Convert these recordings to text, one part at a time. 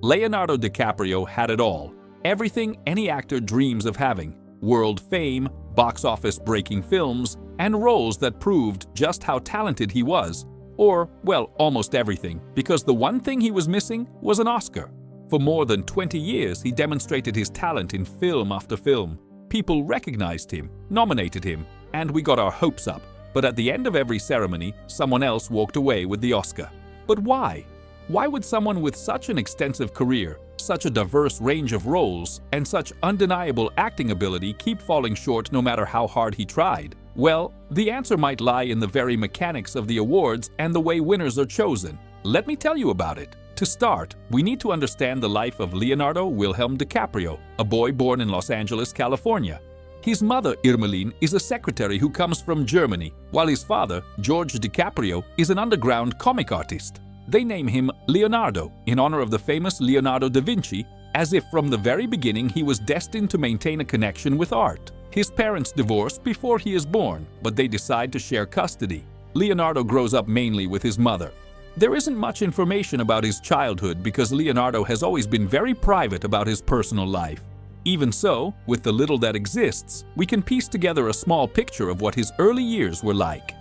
Leonardo DiCaprio had it all. Everything any actor dreams of having: world fame, box office-breaking films, and roles that proved just how talented he was. Or, well, almost everything, because the one thing he was missing was an Oscar. For more than 20 years, he demonstrated his talent in film after film. People recognized him, nominated him, and we got our hopes up. But at the end of every ceremony, someone else walked away with the Oscar. But why? Why would someone with such an extensive career, such a diverse range of roles, and such undeniable acting ability keep falling short no matter how hard he tried? Well, the answer might lie in the very mechanics of the awards and the way winners are chosen. Let me tell you about it. To start, we need to understand the life of Leonardo Wilhelm DiCaprio, a boy born in Los Angeles, California. His mother, Irmelin, is a secretary who comes from Germany, while his father, George DiCaprio, is an underground comic artist. They name him Leonardo in honor of the famous Leonardo da Vinci, as if from the very beginning he was destined to maintain a connection with art. His parents divorce before he is born, but they decide to share custody. Leonardo grows up mainly with his mother. There isn't much information about his childhood because Leonardo has always been very private about his personal life. Even so, with the little that exists, we can piece together a small picture of what his early years were like.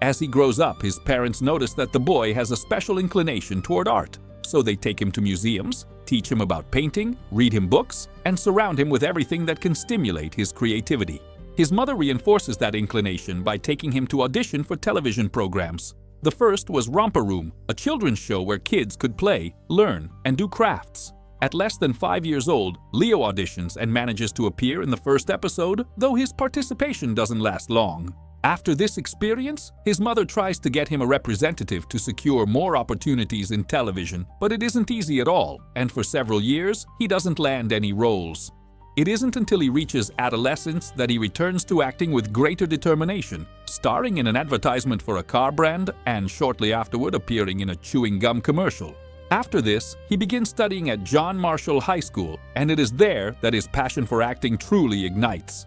As he grows up, his parents notice that the boy has a special inclination toward art, so they take him to museums, teach him about painting, read him books, and surround him with everything that can stimulate his creativity. His mother reinforces that inclination by taking him to audition for television programs. The first was Romper Room, a children's show where kids could play, learn, and do crafts. At less than 5 years old, Leo auditions and manages to appear in the first episode, though his participation doesn't last long. After this experience, his mother tries to get him a representative to secure more opportunities in television, but it isn't easy at all, and for several years, he doesn't land any roles. It isn't until he reaches adolescence that he returns to acting with greater determination, starring in an advertisement for a car brand and shortly afterward appearing in a chewing gum commercial. After this, he begins studying at John Marshall High School, and it is there that his passion for acting truly ignites.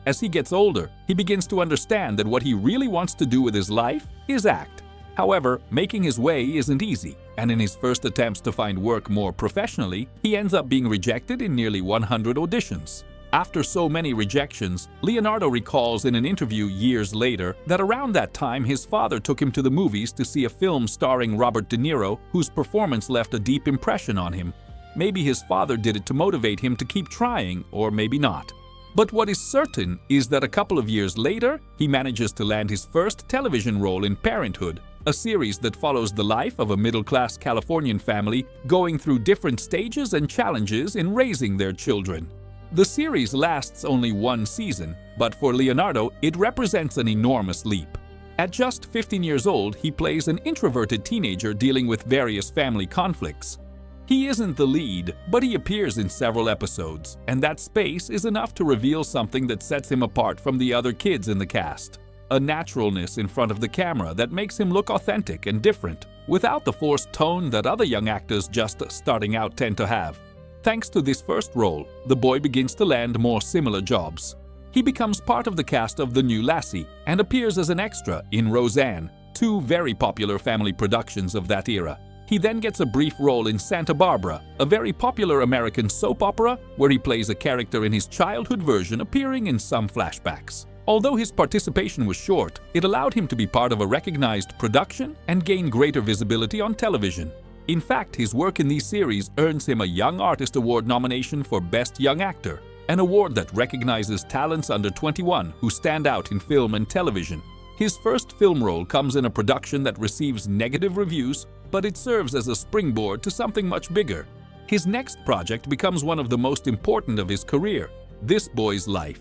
As he gets older, he begins to understand that what he really wants to do with his life is act. However, making his way isn't easy, and in his first attempts to find work more professionally, he ends up being rejected in nearly 100 auditions. After so many rejections, Leonardo recalls in an interview years later that around that time his father took him to the movies to see a film starring Robert De Niro, whose performance left a deep impression on him. Maybe his father did it to motivate him to keep trying, or maybe not. But what is certain is that a couple of years later, he manages to land his first television role in Parenthood, a series that follows the life of a middle-class Californian family going through different stages and challenges in raising their children. The series lasts only one season, but for Leonardo, it represents an enormous leap. At just 15 years old, he plays an introverted teenager dealing with various family conflicts. He isn't the lead, but he appears in several episodes, and that space is enough to reveal something that sets him apart from the other kids in the cast. A naturalness in front of the camera that makes him look authentic and different, without the forced tone that other young actors just starting out tend to have. Thanks to this first role, the boy begins to land more similar jobs. He becomes part of the cast of The New Lassie and appears as an extra in Roseanne, two very popular family productions of that era. He then gets a brief role in Santa Barbara, a very popular American soap opera where he plays a character in his childhood version appearing in some flashbacks. Although his participation was short, it allowed him to be part of a recognized production and gain greater visibility on television. In fact, his work in these series earns him a Young Artist Award nomination for Best Young Actor, an award that recognizes talents under 21 who stand out in film and television. His first film role comes in a production that receives negative reviews, but it serves as a springboard to something much bigger. His next project becomes one of the most important of his career, This Boy's Life.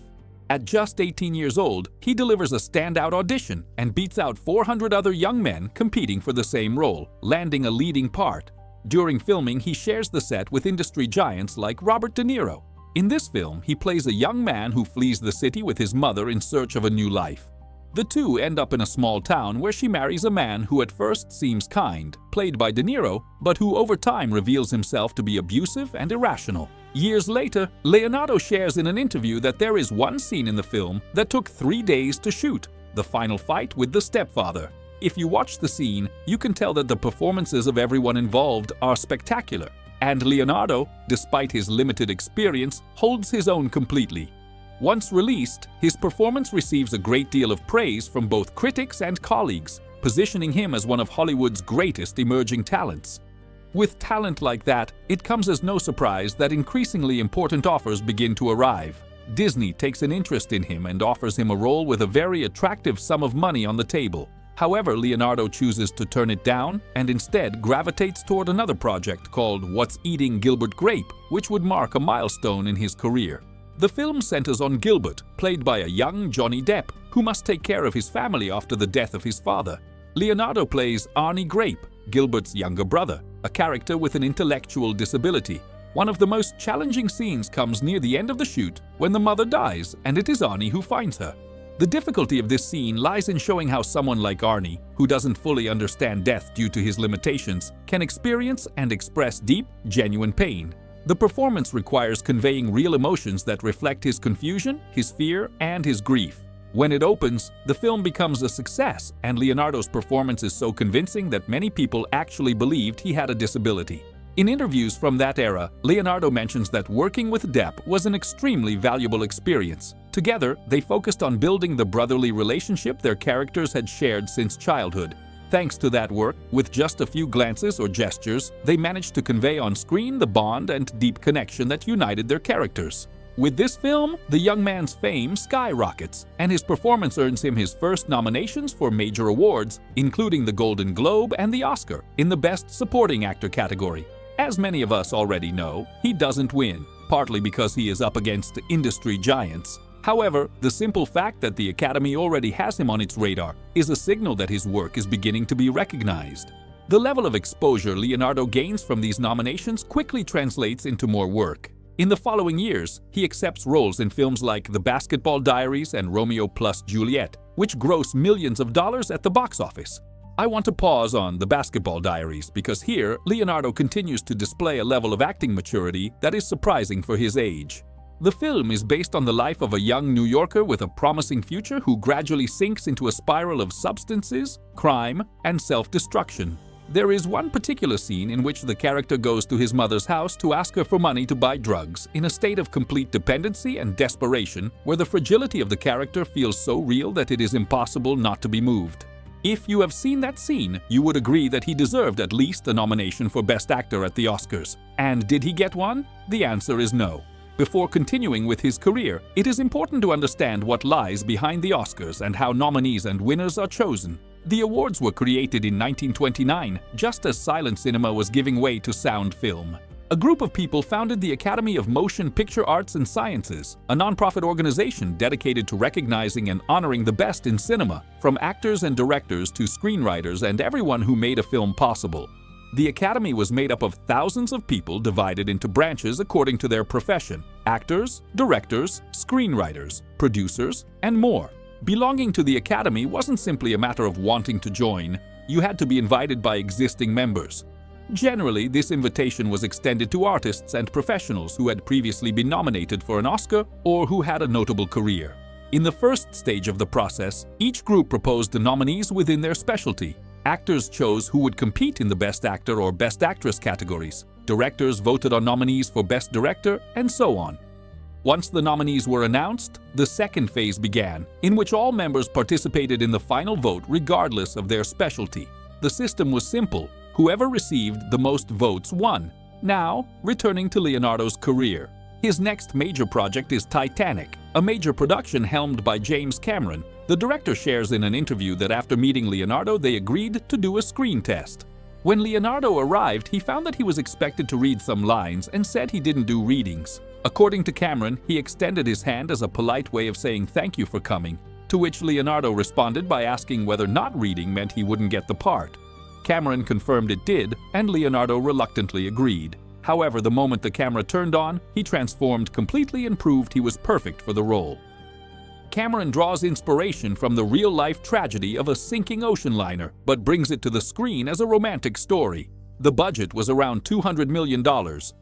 At just 18 years old, he delivers a standout audition and beats out 400 other young men competing for the same role, landing a leading part. During filming, he shares the set with industry giants like Robert De Niro. In this film, he plays a young man who flees the city with his mother in search of a new life. The two end up in a small town where she marries a man who at first seems kind, played by De Niro, but who over time reveals himself to be abusive and irrational. Years later, Leonardo shares in an interview that there is one scene in the film that took 3 days to shoot, the final fight with the stepfather. If you watch the scene, you can tell that the performances of everyone involved are spectacular. and Leonardo, despite his limited experience, holds his own completely. Once released, his performance receives a great deal of praise from both critics and colleagues, positioning him as one of Hollywood's greatest emerging talents. With talent like that, it comes as no surprise that increasingly important offers begin to arrive. Disney takes an interest in him and offers him a role with a very attractive sum of money on the table. However, Leonardo chooses to turn it down and instead gravitates toward another project called What's Eating Gilbert Grape, which would mark a milestone in his career. The film centers on Gilbert, played by a young Johnny Depp, who must take care of his family after the death of his father. Leonardo plays Arnie Grape, Gilbert's younger brother, a character with an intellectual disability. One of the most challenging scenes comes near the end of the shoot when the mother dies and it is Arnie who finds her. The difficulty of this scene lies in showing how someone like Arnie, who doesn't fully understand death due to his limitations, can experience and express deep, genuine pain. The performance requires conveying real emotions that reflect his confusion, his fear, and his grief. When it opens, the film becomes a success, and Leonardo's performance is so convincing that many people actually believed he had a disability. In interviews from that era, Leonardo mentions that working with Depp was an extremely valuable experience. Together, they focused on building the brotherly relationship their characters had shared since childhood. Thanks to that work, with just a few glances or gestures, they managed to convey on screen the bond and deep connection that united their characters. With this film, the young man's fame skyrockets, and his performance earns him his first nominations for major awards, including the Golden Globe and the Oscar, in the Best Supporting Actor category. As many of us already know, he doesn't win, partly because he is up against industry giants. However, the simple fact that the Academy already has him on its radar is a signal that his work is beginning to be recognized. The level of exposure Leonardo gains from these nominations quickly translates into more work. In the following years, he accepts roles in films like The Basketball Diaries and Romeo plus Juliet, which gross millions of dollars at the box office. I want to pause on The Basketball Diaries because here, Leonardo continues to display a level of acting maturity that is surprising for his age. The film is based on the life of a young New Yorker with a promising future who gradually sinks into a spiral of substances, crime, and self-destruction. There is one particular scene in which the character goes to his mother's house to ask her for money to buy drugs, in a state of complete dependency and desperation, where the fragility of the character feels so real that it is impossible not to be moved. If you have seen that scene, you would agree that he deserved at least a nomination for Best Actor at the Oscars. And did he get one? The answer is no. Before continuing with his career, it is important to understand what lies behind the Oscars and how nominees and winners are chosen. The awards were created in 1929, just as silent cinema was giving way to sound film. A group of people founded the Academy of Motion Picture Arts and Sciences, a nonprofit organization dedicated to recognizing and honoring the best in cinema, from actors and directors to screenwriters and everyone who made a film possible. The Academy was made up of thousands of people divided into branches according to their profession: actors, directors, screenwriters, producers, and more. Belonging to the Academy wasn't simply a matter of wanting to join. You had to be invited by existing members. Generally, this invitation was extended to artists and professionals who had previously been nominated for an Oscar or who had a notable career. In the first stage of the process, each group proposed the nominees within their specialty. Actors chose who would compete in the Best Actor or Best Actress categories. Directors voted on nominees for Best Director, and so on. Once the nominees were announced, the second phase began, in which all members participated in the final vote regardless of their specialty. The system was simple. Whoever received the most votes won. Now, returning to Leonardo's career. His next major project is Titanic, a major production helmed by James Cameron. The director shares in an interview that after meeting Leonardo, they agreed to do a screen test. When Leonardo arrived, he found that he was expected to read some lines and said he didn't do readings. According to Cameron, he extended his hand as a polite way of saying thank you for coming, to which Leonardo responded by asking whether not reading meant he wouldn't get the part. Cameron confirmed it did, and Leonardo reluctantly agreed. However, the moment the camera turned on, he transformed completely and proved he was perfect for the role. Cameron draws inspiration from the real-life tragedy of a sinking ocean liner, but brings it to the screen as a romantic story. The budget was around $200 million,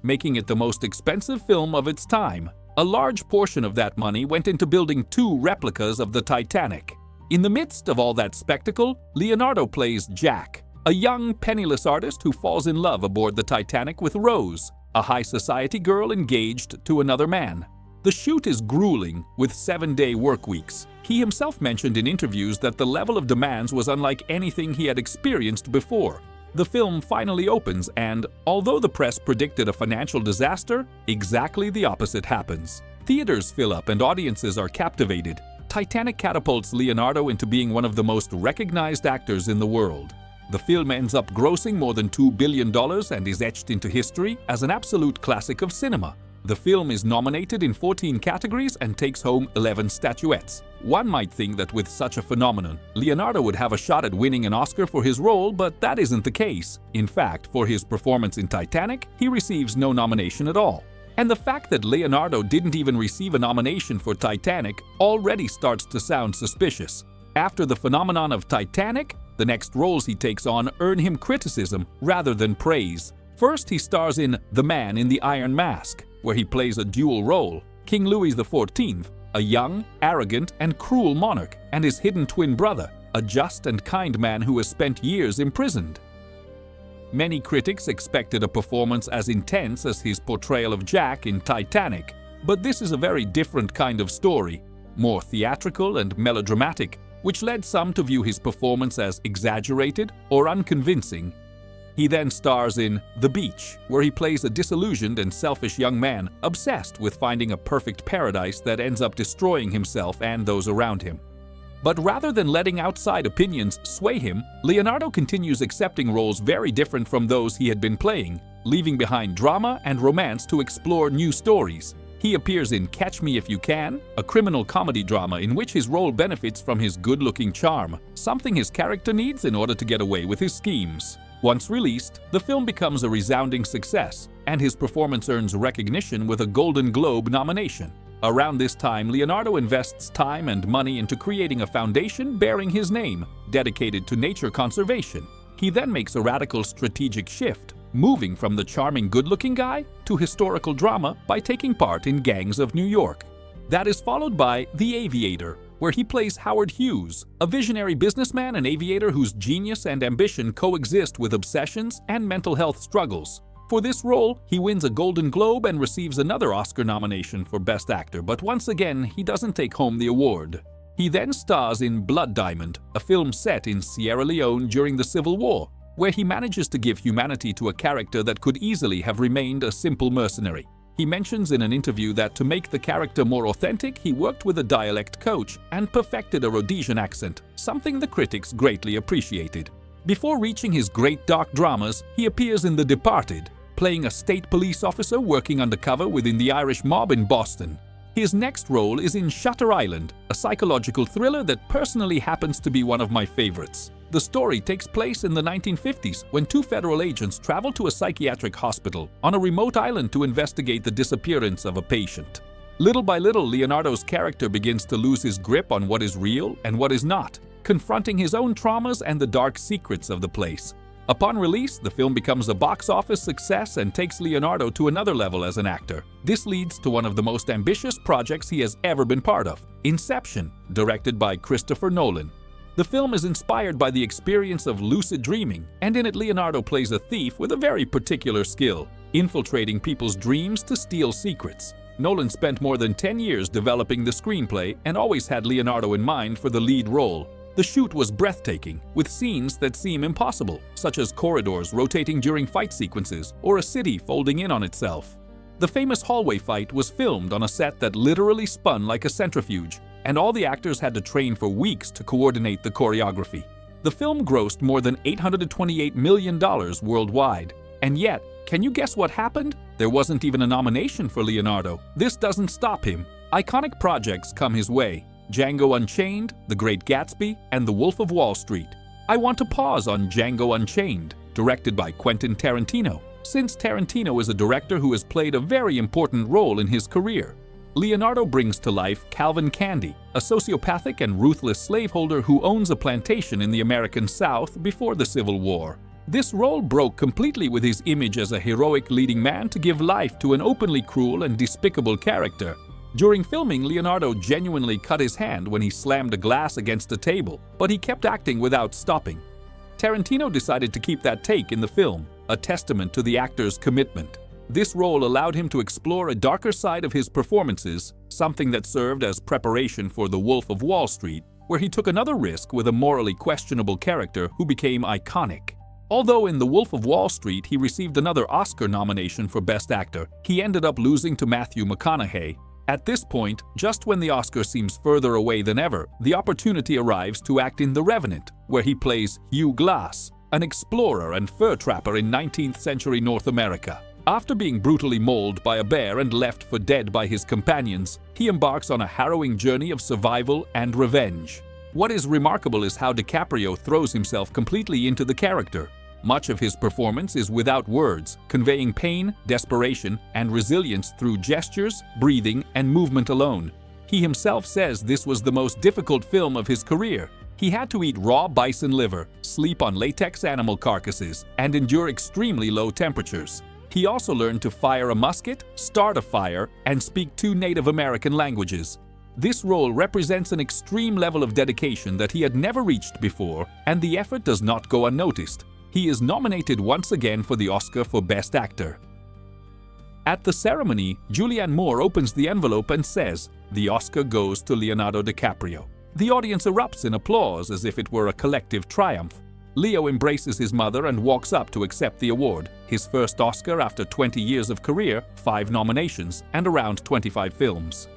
making it the most expensive film of its time. A large portion of that money went into building 2 replicas of the Titanic. In the midst of all that spectacle, Leonardo plays Jack, a young, penniless artist who falls in love aboard the Titanic with Rose, a high society girl engaged to another man. The shoot is grueling, with 7-day work weeks. He himself mentioned in interviews that the level of demands was unlike anything he had experienced before. The film finally opens and, although the press predicted a financial disaster, exactly the opposite happens. Theaters fill up and audiences are captivated. Titanic catapults Leonardo into being one of the most recognized actors in the world. The film ends up grossing more than $2 billion and is etched into history as an absolute classic of cinema. The film is nominated in 14 categories and takes home 11 statuettes. One might think that with such a phenomenon, Leonardo would have a shot at winning an Oscar for his role, but that isn't the case. In fact, for his performance in Titanic, he receives no nomination at all. And the fact that Leonardo didn't even receive a nomination for Titanic already starts to sound suspicious. After the phenomenon of Titanic, the next roles he takes on earn him criticism rather than praise. First, he stars in The Man in the Iron Mask, where he plays a dual role, King Louis XIV, a young, arrogant, and cruel monarch, and his hidden twin brother, a just and kind man who has spent years imprisoned. Many critics expected a performance as intense as his portrayal of Jack in Titanic, but this is a very different kind of story, more theatrical and melodramatic, which led some to view his performance as exaggerated or unconvincing. He then stars in The Beach, where he plays a disillusioned and selfish young man obsessed with finding a perfect paradise that ends up destroying himself and those around him. But rather than letting outside opinions sway him, Leonardo continues accepting roles very different from those he had been playing, leaving behind drama and romance to explore new stories. He appears in Catch Me If You Can, a criminal comedy drama in which his role benefits from his good-looking charm, something his character needs in order to get away with his schemes. Once released, the film becomes a resounding success, and his performance earns recognition with a Golden Globe nomination. Around this time, Leonardo invests time and money into creating a foundation bearing his name, dedicated to nature conservation. He then makes a radical strategic shift, moving from the charming good-looking guy to historical drama by taking part in Gangs of New York. That is followed by The Aviator, where he plays Howard Hughes, a visionary businessman and aviator whose genius and ambition coexist with obsessions and mental health struggles. For this role, he wins a Golden Globe and receives another Oscar nomination for Best Actor, but once again, he doesn't take home the award. He then stars in Blood Diamond, a film set in Sierra Leone during the Civil War, where he manages to give humanity to a character that could easily have remained a simple mercenary. He mentions in an interview that to make the character more authentic, he worked with a dialect coach and perfected a Rhodesian accent, something the critics greatly appreciated. Before reaching his great dark dramas, he appears in The Departed, playing a state police officer working undercover within the Irish mob in Boston. His next role is in Shutter Island, a psychological thriller that personally happens to be one of my favorites. The story takes place in the 1950s when two federal agents travel to a psychiatric hospital on a remote island to investigate the disappearance of a patient. Little by little, Leonardo's character begins to lose his grip on what is real and what is not, confronting his own traumas and the dark secrets of the place. Upon release, the film becomes a box office success and takes Leonardo to another level as an actor. This leads to one of the most ambitious projects he has ever been part of, Inception, directed by Christopher Nolan. The film is inspired by the experience of lucid dreaming, and in it Leonardo plays a thief with a very particular skill, infiltrating people's dreams to steal secrets. Nolan spent more than 10 years developing the screenplay and always had Leonardo in mind for the lead role. The shoot was breathtaking, with scenes that seem impossible, such as corridors rotating during fight sequences or a city folding in on itself. The famous hallway fight was filmed on a set that literally spun like a centrifuge, and all the actors had to train for weeks to coordinate the choreography. The film grossed more than $828 million worldwide, and yet, can you guess what happened? There wasn't even a nomination for Leonardo. This doesn't stop him. Iconic projects come his way: Django Unchained, The Great Gatsby, and The Wolf of Wall Street. I want to pause on Django Unchained, directed by Quentin Tarantino, since Tarantino is a director who has played a very important role in his career. Leonardo brings to life Calvin Candy, a sociopathic and ruthless slaveholder who owns a plantation in the American South before the Civil War. This role broke completely with his image as a heroic leading man to give life to an openly cruel and despicable character. During filming, Leonardo genuinely cut his hand when he slammed a glass against a table, but he kept acting without stopping. Tarantino decided to keep that take in the film, a testament to the actor's commitment. This role allowed him to explore a darker side of his performances, something that served as preparation for The Wolf of Wall Street, where he took another risk with a morally questionable character who became iconic. Although in The Wolf of Wall Street he received another Oscar nomination for Best Actor, he ended up losing to Matthew McConaughey. At this point, just when the Oscar seems further away than ever, the opportunity arrives to act in The Revenant, where he plays Hugh Glass, an explorer and fur trapper in 19th century North America. After being brutally mauled by a bear and left for dead by his companions, he embarks on a harrowing journey of survival and revenge. What is remarkable is how DiCaprio throws himself completely into the character. Much of his performance is without words, conveying pain, desperation, and resilience through gestures, breathing, and movement alone. He himself says this was the most difficult film of his career. He had to eat raw bison liver, sleep on latex animal carcasses, and endure extremely low temperatures. He also learned to fire a musket, start a fire, and speak 2 Native American languages. This role represents an extreme level of dedication that he had never reached before, and the effort does not go unnoticed. He is nominated once again for the Oscar for Best Actor. At the ceremony, Julianne Moore opens the envelope and says, "The Oscar goes to Leonardo DiCaprio." The audience erupts in applause as if it were a collective triumph. Leo embraces his mother and walks up to accept the award, his first Oscar after 20 years of career, 5 nominations, and around 25 films.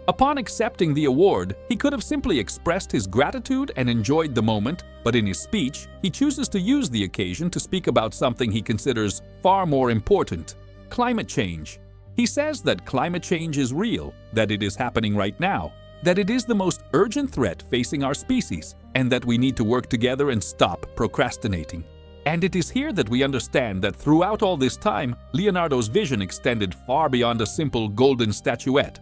Upon accepting the award, he could have simply expressed his gratitude and enjoyed the moment, but in his speech, he chooses to use the occasion to speak about something he considers far more important: climate change. He says that climate change is real, that it is happening right now, that it is the most urgent threat facing our species, and that we need to work together and stop procrastinating. And it is here that we understand that throughout all this time, Leonardo's vision extended far beyond a simple golden statuette.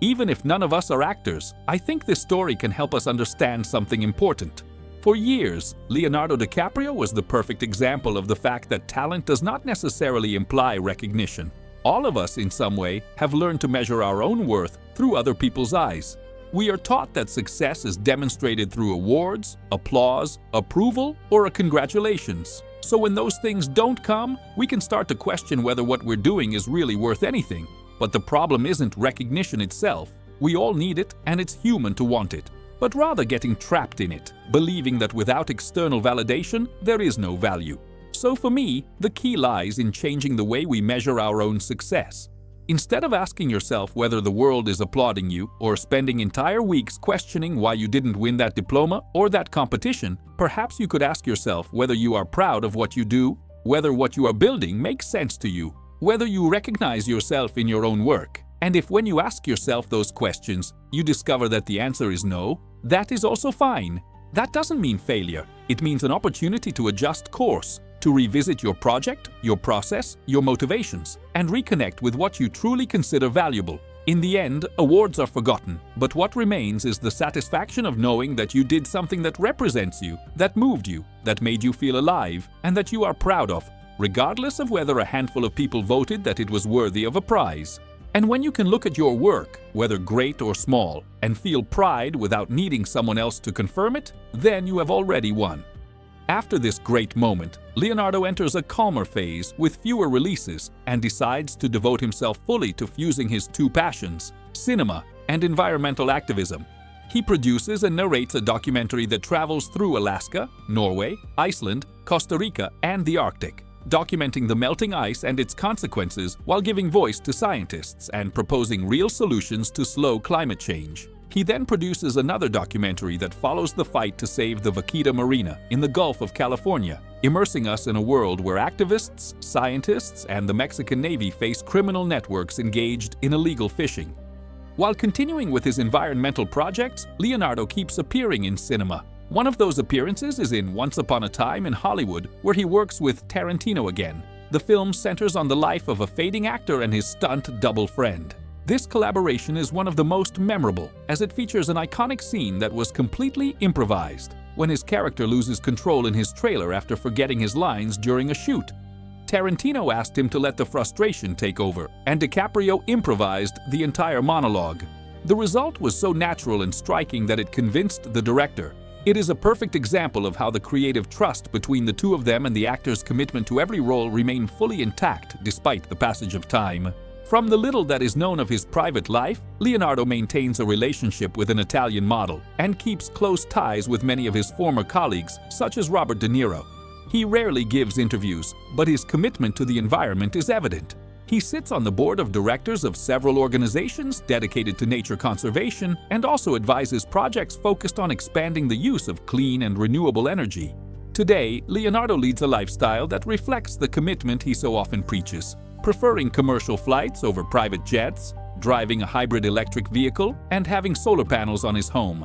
Even if none of us are actors, I think this story can help us understand something important. For years, Leonardo DiCaprio was the perfect example of the fact that talent does not necessarily imply recognition. All of us, in some way, have learned to measure our own worth through other people's eyes. We are taught that success is demonstrated through awards, applause, approval, or a congratulations. So when those things don't come, we can start to question whether what we're doing is really worth anything. But the problem isn't recognition itself. We all need it, and it's human to want it. But rather getting trapped in it, believing that without external validation, there is no value. So for me, the key lies in changing the way we measure our own success. Instead of asking yourself whether the world is applauding you, or spending entire weeks questioning why you didn't win that diploma or that competition, perhaps you could ask yourself whether you are proud of what you do, whether what you are building makes sense to you, whether you recognize yourself in your own work. And if when you ask yourself those questions, you discover that the answer is no, that is also fine. That doesn't mean failure. It means an opportunity to adjust course, to revisit your project, your process, your motivations, and reconnect with what you truly consider valuable. In the end, awards are forgotten, but what remains is the satisfaction of knowing that you did something that represents you, that moved you, that made you feel alive, and that you are proud of, regardless of whether a handful of people voted that it was worthy of a prize. And when you can look at your work, whether great or small, and feel pride without needing someone else to confirm it, then you have already won. After this great moment, Leonardo enters a calmer phase with fewer releases and decides to devote himself fully to fusing his 2 passions, cinema and environmental activism. He produces and narrates a documentary that travels through Alaska, Norway, Iceland, Costa Rica, and the Arctic, documenting the melting ice and its consequences while giving voice to scientists and proposing real solutions to slow climate change. He then produces another documentary that follows the fight to save the Vaquita Marina in the Gulf of California, immersing us in a world where activists, scientists, and the Mexican Navy face criminal networks engaged in illegal fishing. While continuing with his environmental projects, Leonardo keeps appearing in cinema. One of those appearances is in Once Upon a Time in Hollywood, where he works with Tarantino again. The film centers on the life of a fading actor and his stunt double friend. This collaboration is one of the most memorable, as it features an iconic scene that was completely improvised, when his character loses control in his trailer after forgetting his lines during a shoot. Tarantino asked him to let the frustration take over, and DiCaprio improvised the entire monologue. The result was so natural and striking that it convinced the director. It is a perfect example of how the creative trust between the two of them and the actor's commitment to every role remain fully intact despite the passage of time. From the little that is known of his private life, Leonardo maintains a relationship with an Italian model and keeps close ties with many of his former colleagues, such as Robert De Niro. He rarely gives interviews, but his commitment to the environment is evident. He sits on the board of directors of several organizations dedicated to nature conservation and also advises projects focused on expanding the use of clean and renewable energy. Today, Leonardo leads a lifestyle that reflects the commitment he so often preaches, preferring commercial flights over private jets, driving a hybrid electric vehicle, and having solar panels on his home.